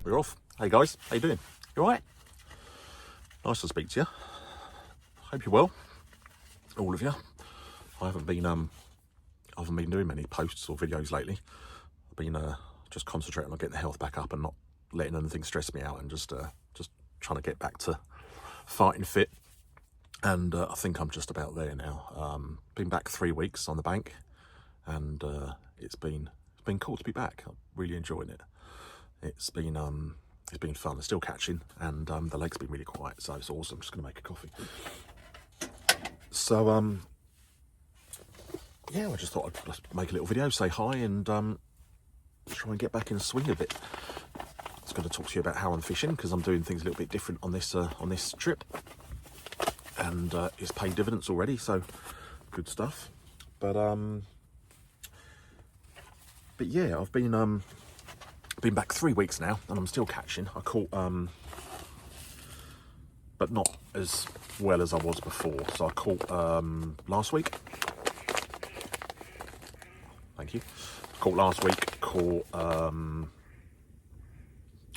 We're off. Hey guys, how you doing? You alright? Nice to speak to you. Hope you're well, all of you. I haven't been doing many posts or videos lately. I've been just concentrating on getting the health back up and not letting anything stress me out, and just trying to get back to fighting fit. And I think I'm just about there now. Been back 3 weeks on the bank, and it's been cool to be back. I'm really enjoying it. It's been fun. I'm still catching, and the lake's been really quiet, so it's awesome. I'm just going to make a coffee. So yeah, I just thought I'd just make a little video, say hi, and try and get back in the swing a bit. I was going to talk to you about how I'm fishing, because I'm doing things a little bit different on this trip, and it's paid dividends already, so good stuff. But yeah, I've been back 3 weeks now, and I'm still catching. I caught but not as well as I was before. So I caught last week. Thank you. Caught last week. Caught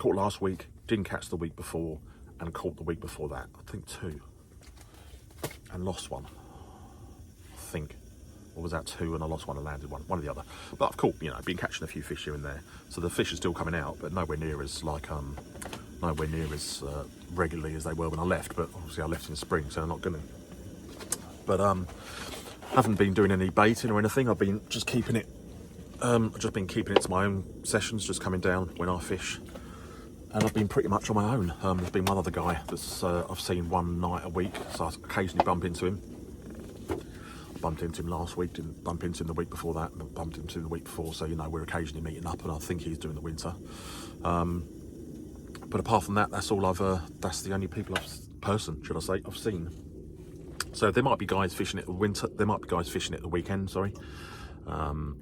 last week. Didn't catch the week before, and caught the week before that. I think 2, and lost one. I think. Or was that 2 and I lost one and landed one? One or the other. But I've caught, been catching a few fish here and there. So the fish are still coming out, but nowhere near as regularly as they were when I left. But obviously I left in the spring, so they're not gonna. But haven't been doing any baiting or anything. I've been just keeping it. I've just been keeping it to my own sessions, just coming down when I fish. And I've been pretty much on my own. There's been one other guy that's I've seen one night a week, so I occasionally bump into him. Bumped into him last week, didn't bump into him the week before that, and bumped into him the week before, so we're occasionally meeting up, and I think he's doing the winter. But apart from that, that's all that's the only person I've seen. So there might be guys fishing at the winter, there might be guys fishing at the weekend, sorry. But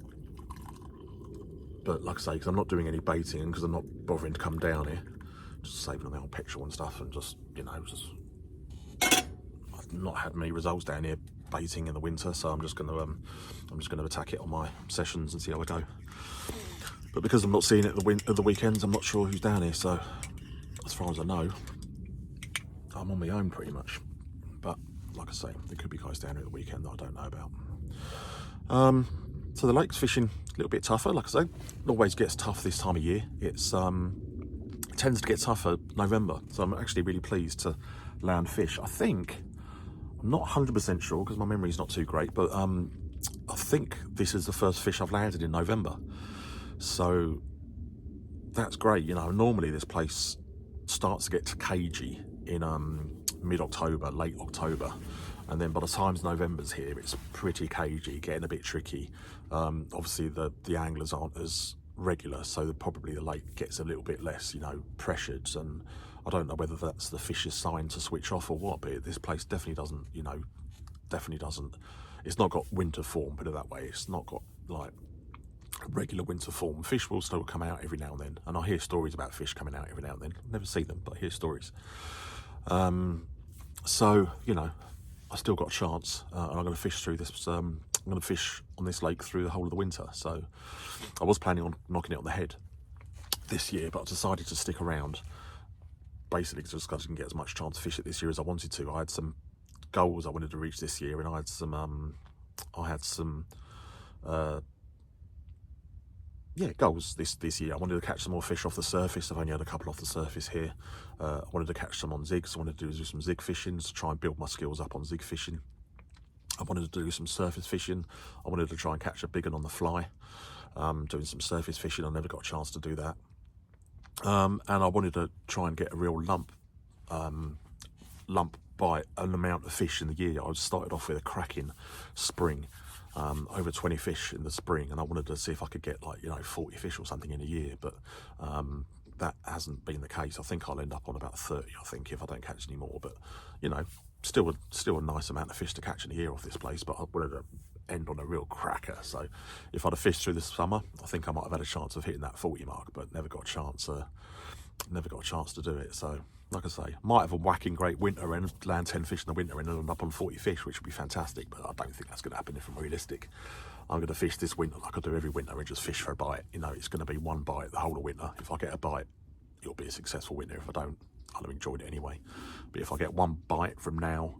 like I say, because I'm not doing any baiting, and because I'm not bothering to come down here, just saving on the old petrol and stuff, and just, I've not had many results down here baiting in the winter, so I'm just going to attack it on my sessions and see how I go. But because I'm not seeing it at the weekends, I'm not sure who's down here. So as far as I know, I'm on my own pretty much. But like I say, there could be guys down here at the weekend that I don't know about. So the lake's fishing a little bit tougher. Like I say, it always gets tough this time of year. It tends to get tougher November. So I'm actually really pleased to land fish. I'm not 100% sure because my memory's not too great, but I think this is the first fish I've landed in November. So that's great. Normally this place starts to get cagey in mid-October, late October. And then by the time November's here, it's pretty cagey, getting a bit tricky. Obviously the anglers aren't as regular, so probably the lake gets a little bit less, pressured, and I don't know whether that's the fish's sign to switch off or what, but this place definitely doesn't, it's not got winter form, put it that way. It's not got like regular winter form. Fish will still come out every now and then, and I hear stories about fish coming out every now and then. I've never seen them, but I hear stories. So, I still got a chance, and I'm going to fish through this, I'm going to fish on this lake through the whole of the winter. So I was planning on knocking it on the head this year, but I decided to stick around. Basically, just because I didn't get as much chance to fish it this year as I wanted to. I had some goals I wanted to reach this year, and I had some goals this year. I wanted to catch some more fish off the surface. I've only had a couple off the surface here. I wanted to catch some on zigs. I wanted to do some zig fishing to try and build my skills up on zig fishing. I wanted to do some surface fishing. I wanted to try and catch a big one on the fly. Doing some surface fishing. I never got a chance to do that. And I wanted to try and get a real lump bite, an amount of fish in the year. I started off with a cracking spring, over 20 fish in the spring, and I wanted to see if I could get 40 fish or something in a year, but that hasn't been the case. I think I'll end up on about 30, I think, if I don't catch any more, but still a nice amount of fish to catch in a year off this place, but I wanted to end on a real cracker. So if I'd have fished through this summer, I think I might have had a chance of hitting that 40 mark, but never got a chance to do it. So like I say, might have a whacking great winter and land 10 fish in the winter and end up on 40 fish, which would be fantastic, but I don't think that's going to happen if I'm realistic. I'm going to fish this winter like I do every winter and just fish for a bite. It's going to be one bite the whole of winter. If I get a bite it'll be a successful winter. If I don't, I'll have enjoyed it anyway. But if I get one bite from now,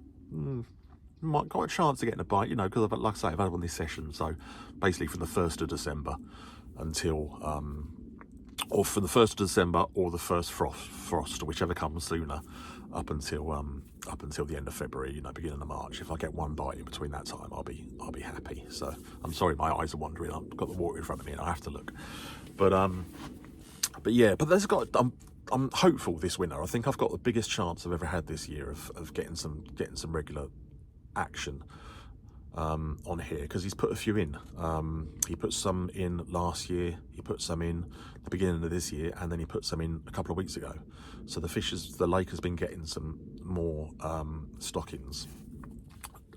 might got a chance of getting a bite, you know, because like I say, I've had one this session. So basically from the 1st of December until, or from the 1st of December or the first frost, whichever comes sooner, up until the end of February, you know, beginning of March. If I get one bite in between that time, I'll be happy. So I'm sorry, my eyes are wandering. I've got the water in front of me and I have to look. But yeah, but I'm hopeful this winter. I think I've got the biggest chance I've ever had this year of getting some regular action on here, because he's put a few in. He put some in last year, he put some in the beginning of this year, and then he put some in a couple of weeks ago. So the lake has been getting some more stockings.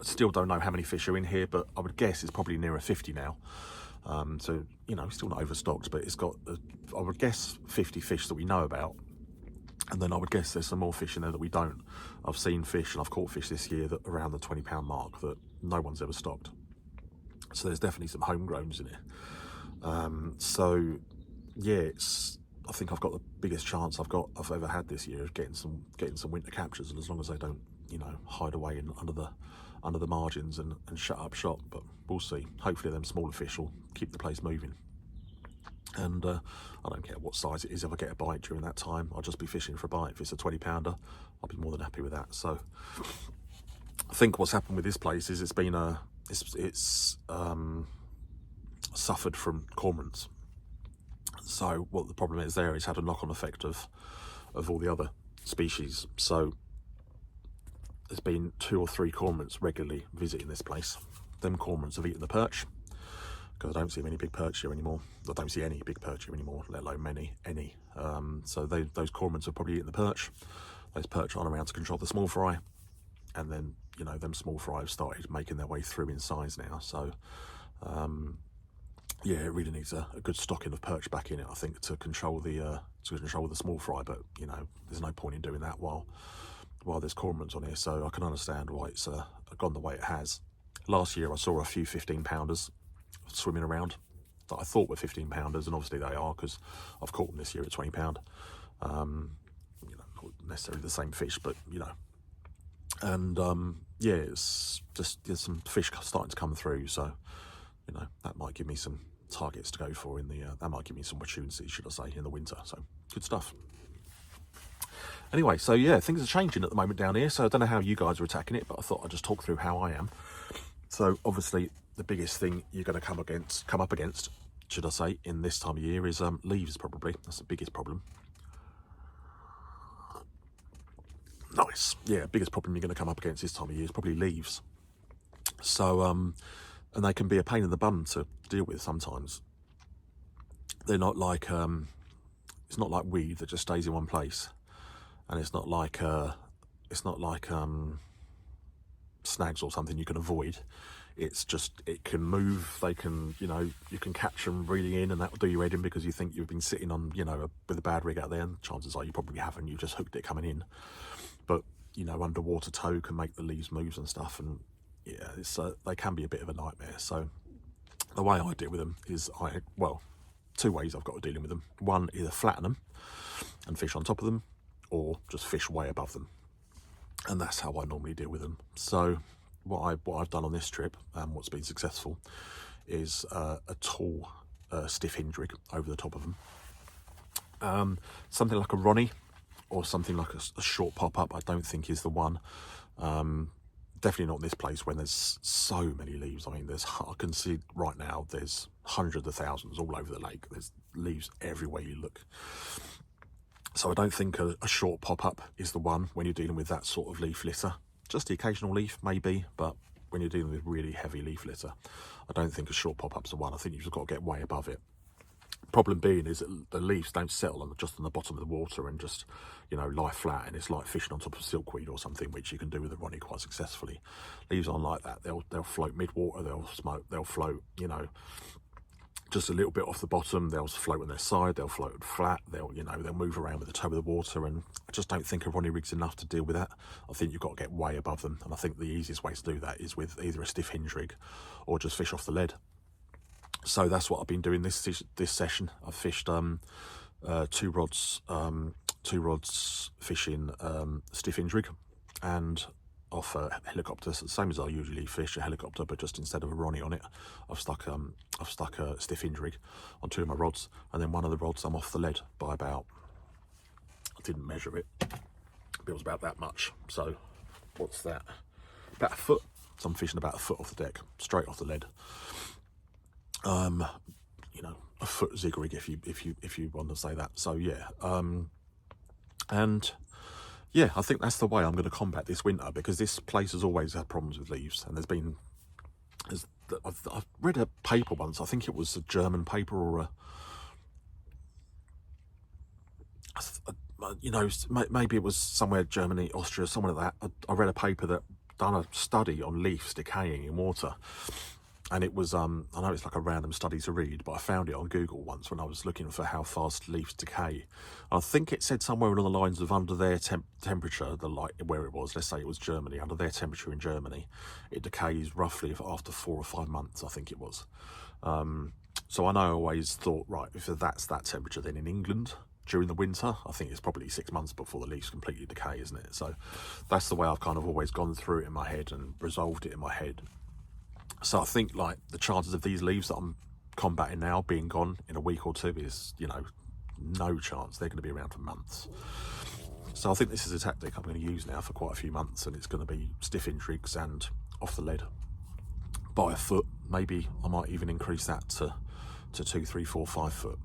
I still don't know how many fish are in here, but I would guess it's probably nearer 50 now. So, you know, still not overstocked, but it's got, I would guess, 50 fish that we know about. And then I would guess there's some more fish in there that we don't. I've seen fish and I've caught fish this year that around the £20 mark that no one's ever stocked. So there's definitely some homegrowns in it. So yeah, I think I've got the biggest chance I've ever had this year of getting some winter captures, and as long as they don't, you know, hide away under the margins and shut up shop. But we'll see. Hopefully them smaller fish will keep the place moving. And I don't care what size it is. If I get a bite during that time, I'll just be fishing for a bite. If it's a 20-pounder, I'll be more than happy with that. So I think what's happened with this place is it's suffered from cormorants. So what the problem is there is had a knock-on effect of all the other species. So there's been 2 or 3 cormorants regularly visiting this place. Them cormorants have eaten the perch, because I don't see many big perch here anymore. I don't see any big perch here anymore, let alone any. So those cormorants have probably eaten the perch. Those perch aren't around to control the small fry. And then, you know, them small fry have started making their way through in size now. So, yeah, it really needs a good stocking of perch back in it, I think, to control the small fry. But, you know, there's no point in doing that while there's cormorants on here. So I can understand why it's gone the way it has. Last year I saw a few 15-pounders swimming around that I thought were 15-pounders, and obviously they are, because I've caught them this year at 20-pound. You know, not necessarily the same fish, but you know. And yeah, it's just there's some fish starting to come through, so you know that might give me some targets to go for in the. That might give me some opportunities, should I say, in the winter. So good stuff. Anyway, so yeah, things are changing at the moment down here. So I don't know how you guys are attacking it, but I thought I'd just talk through how I am. So obviously the biggest thing you're going to come up against, should I say, in this time of year is leaves. Probably that's the biggest problem. Nice, yeah. Biggest problem you're going to come up against this time of year is probably leaves. So and they can be a pain in the bum to deal with sometimes. They're not like it's not like weed that just stays in one place, and it's not like snags or something you can avoid. It's just, it can move. They can, you know, you can catch them reeling in, and that will do your head in because you think you've been sitting on, you know, with a bad rig out there, and chances are you probably haven't. You just hooked it coming in. But you know, underwater tow can make the leaves move and stuff, and yeah, it's they can be a bit of a nightmare. So the way I deal with them is well, 2 ways I've got of dealing with them. One, either flatten them and fish on top of them, or just fish way above them. And that's how I normally deal with them. So what I've done on this trip, and what's been successful, is a tall stiff hinge rig over the top of them. Something like a Ronnie or something like a short pop-up I don't think is the one. Definitely not in this place when there's so many leaves. I mean, I can see right now there's hundreds of thousands all over the lake. There's leaves everywhere you look. So I don't think a short pop-up is the one when you're dealing with that sort of leaf litter. Just the occasional leaf, maybe, but when you're dealing with really heavy leaf litter, I don't think a short pop-up's the one. I think you've just got to get way above it. Problem being is that the leaves don't settle just on the bottom of the water and just, you know, lie flat, and it's like fishing on top of silkweed or something, which you can do with a Ronnie quite successfully. Leaves aren't like that. They'll float mid-water, they'll float, you know, just a little bit off the bottom. They'll float on their side, they'll float flat, they'll move around with the toe of the water, and I just don't think a Ronnie rig's enough to deal with that. I think you've got to get way above them, and I think the easiest way to do that is with either a stiff hinge rig or just fish off the lead. So that's what I've been doing this session. I've fished two rods fishing stiff inch rig, and off a helicopter, so the same as I usually fish a helicopter, but just instead of a Ronnie on it, I've stuck a stiff inch rig on two of my rods, and then one of the rods I'm off the lead by about, I didn't measure it, but it was about that much. So what's that? About a foot. So I'm fishing about a foot off the deck, straight off the lead. You know, a foot zig rig if you want to say that. So yeah, and yeah, I think that's the way I'm going to combat this winter, because this place has always had problems with leaves, and I've read a paper once, I think it was a German paper or you know, maybe it was somewhere, Germany, Austria, somewhere like that. I read a paper that done a study on leaves decaying in water, and it was I know it's like a random study to read, but I found it on Google once when I was looking for how fast leaves decay. I think it said somewhere along the lines of under their temperature, where it was, let's say it was Germany, under their temperature in Germany, it decays roughly after 4 or 5 months, I think it was. So I know I always thought, right, if that's that temperature, then in England during the winter, I think it's probably 6 months before the leaves completely decay, isn't it? So that's the way I've kind of always gone through it in my head and resolved it in my head. So I think like the chances of these leaves that I'm combating now being gone in a week or two is, you know, no chance. They're going to be around for months. So I think this is a tactic I'm going to use now for quite a few months, and it's going to be stiff inch rigs and off the lead by a foot. Maybe I might even increase that to 2, 3, 4, 5 foot.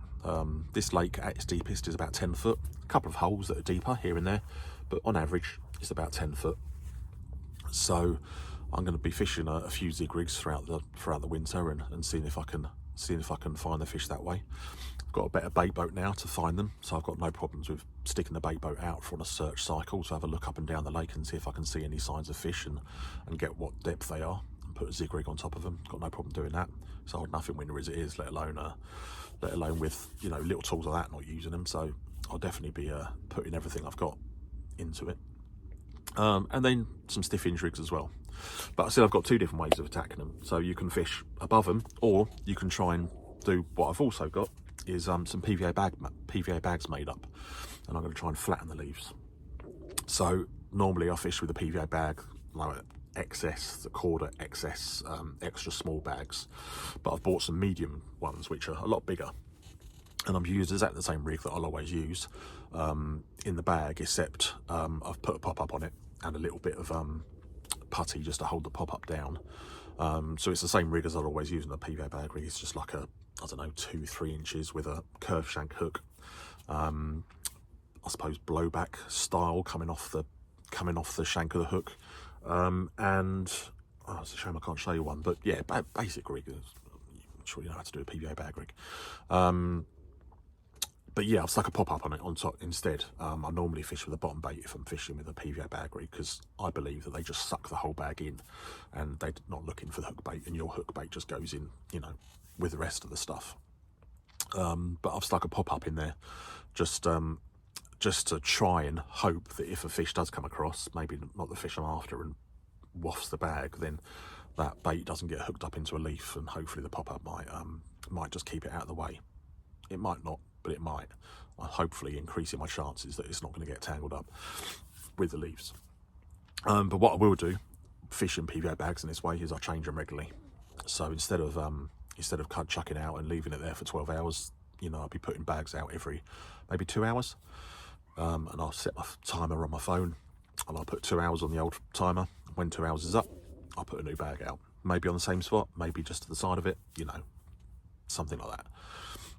This lake at its deepest is about 10 foot. A couple of holes that are deeper here and there, but on average it's about 10 foot. So I'm going to be fishing a few zig rigs throughout the winter and seeing if I can find the fish that way. I've got a better bait boat now to find them, so I've got no problems with sticking the bait boat out on a search cycle to have a look up and down the lake and see if I can see any signs of fish and get what depth they are and put a zig rig on top of them. Got no problem doing that. It's hard enough in winter as it is, let alone with, you know, little tools like that, not using them. So I'll definitely be putting everything I've got into it. And then some stiff inch rigs as well. But I said I've got two different ways of attacking them. So you can fish above them, or you can try and do what I've also got is some PVA bags made up, and I'm going to try and flatten the leaves. So normally I fish with a PVA bag, like XS, the Corda XS, extra small bags, but I've bought some medium ones which are a lot bigger, and I'm using exactly the same rig that I'll always use in the bag, except I've put a pop-up on it and a little bit of putty just to hold the pop-up down. So it's the same rig as I'll always use in the PVA bag rig. It's just like a, I don't know, 2-3 inches with a curved shank hook, I suppose blowback style coming off the shank of the hook, and it's a shame I can't show you one, but yeah, basic rig. I'm sure you know how to do a PVA bag rig. But yeah, I've stuck a pop-up on it on top instead. I normally fish with a bottom bait if I'm fishing with a PVA bag rig, because I believe that they just suck the whole bag in and they're not looking for the hook bait, and your hook bait just goes in, you know, with the rest of the stuff. But I've stuck a pop-up in there just to try and hope that if a fish does come across, maybe not the fish I'm after, and wafts the bag, then that bait doesn't get hooked up into a leaf, and hopefully the pop-up might just keep it out of the way. It might not, but it might. Hopefully increasing my chances that it's not going to get tangled up with the leaves. But what I will do, fishing PVA bags in this way, is I change them regularly. So instead of chucking out and leaving it there for 12 hours, you know, I'll be putting bags out every maybe 2 hours. And I'll set my timer on my phone, and I'll put 2 hours on the old timer. When 2 hours is up, I'll put a new bag out. Maybe on the same spot, maybe just to the side of it, you know, something like that.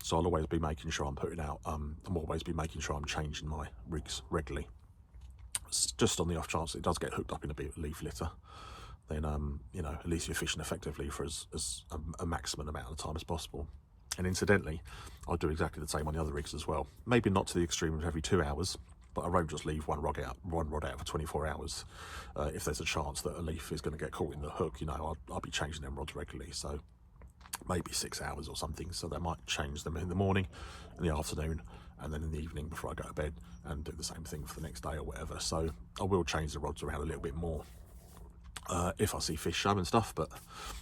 So I'll always be making sure I'm putting out, I'll always be making sure I'm changing my rigs regularly. Just on the off chance it does get hooked up in a bit of leaf litter, then, you know, at least you're fishing effectively for as a maximum amount of time as possible. And incidentally, I'll do exactly the same on the other rigs as well. Maybe not to the extreme of every 2 hours, but I won't just leave one rod out for 24 hours. If there's a chance that a leaf is going to get caught in the hook, you know, I'll be changing them rods regularly. So maybe 6 hours or something. So they might change them in the morning, in the afternoon, and then in the evening before I go to bed, and do the same thing for the next day or whatever. So I will change the rods around a little bit more. if I see fish show and stuff, but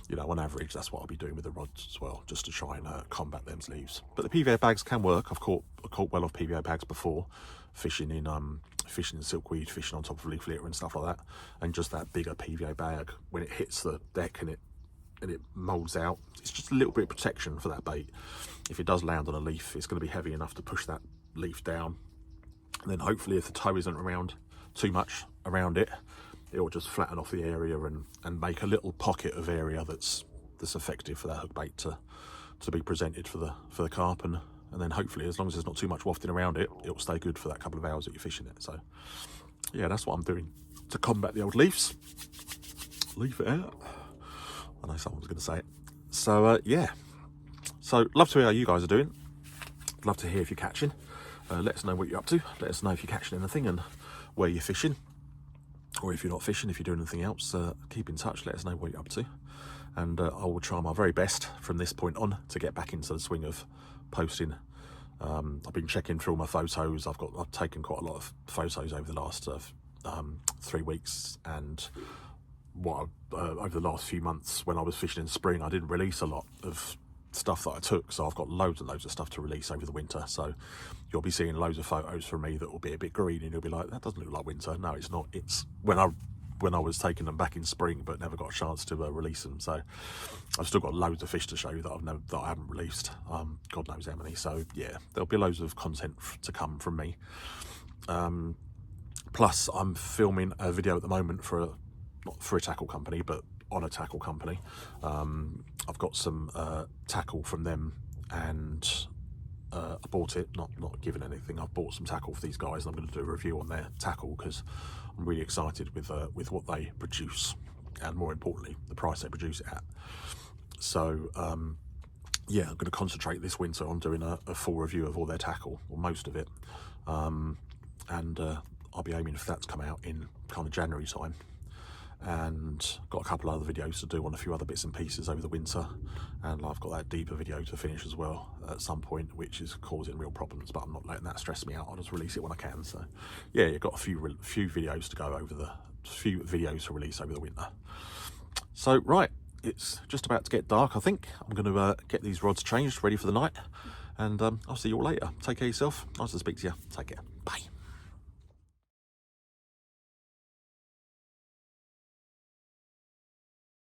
you know, on average that's what I'll be doing with the rods as well, just to try and combat them leaves. But the PVA bags can work. I've caught well off PVA bags before, fishing in silkweed, fishing on top of leaf litter and stuff like that, and just that bigger PVA bag, when it hits the deck and it molds out, it's just a little bit of protection for that bait. If it does land on a leaf, it's going to be heavy enough to push that leaf down, and then hopefully if the tow isn't around too much around it, it'll just flatten off the area and make a little pocket of area that's effective for that hook bait to be presented for the carp, and then hopefully, as long as there's not too much wafting around it, it'll stay good for that couple of hours that you're fishing it. So yeah, that's what I'm doing to combat the old leaves. Leave it out. I know someone was going to say it. So yeah, so love to hear how you guys are doing. Love to hear if you're catching. Let us know what you're up to. Let us know if you're catching anything and where you're fishing, or if you're not fishing, if you're doing anything else. Keep in touch. Let us know what you're up to, and I will try my very best from this point on to get back into the swing of posting. I've been checking through all my photos. I've taken quite a lot of photos over the last 3 weeks, and over the last few months when I was fishing in spring, I didn't release a lot of stuff that I took, so I've got loads and loads of stuff to release over the winter. So you'll be seeing loads of photos from me that will be a bit green, and you'll be like, that doesn't look like winter. No, it's not. It's when I was taking them back in spring, but never got a chance to release them. So I've still got loads of fish to show you that I haven't released. God knows how many. So yeah, there'll be loads of content to come from me. Plus, I'm filming a video at the moment not for a tackle company, but on a tackle company. I've got some tackle from them, and I bought it, not given anything. I've bought some tackle for these guys, and I'm going to do a review on their tackle because I'm really excited with what they produce, and more importantly, the price they produce it at. So yeah, I'm going to concentrate this winter on doing a full review of all their tackle, or most of it, and I'll be aiming for that to come out in kind of January time. And got a couple of other videos to do on a few other bits and pieces over the winter, and I've got that deeper video to finish as well at some point, which is causing real problems, but I'm not letting that stress me out. I'll just release it when I can. So yeah, you've got a few videos to go over few videos to release over the winter. So right, it's just about to get dark. I think I'm going to get these rods changed, ready for the night, and I'll see you all later. Take care of yourself. Nice to speak to you. Take care. Bye.